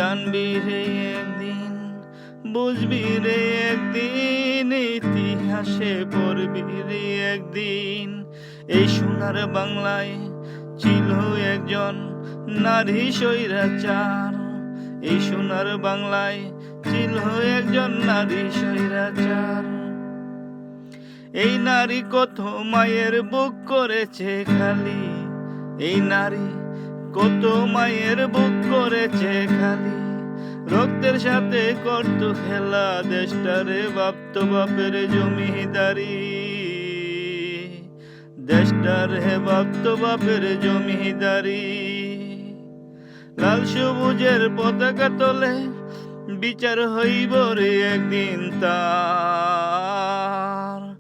জানবি রে একদিন, বুঝবি রে একদিন, ইতিহাসে পড়বি রে একদিন। এই সোনার বাংলায় ছিল একজন নারী স্বৈরাচার। এই সোনার বাংলায় ছিল একজন নারী স্বৈরাচার। এই নারী কত মায়ের বুক করেছে খালি, এই নারী কত মায়ের বুক করেছে খালি। রক্তের সাথে করত খেলা, দেশটারে ভাবত বাপের জমিদারি, দেশটারে ভাবত বাপের জমিদারি। লাল সবুজের পতাকা তলে বিচার হইব রে একদিন তার।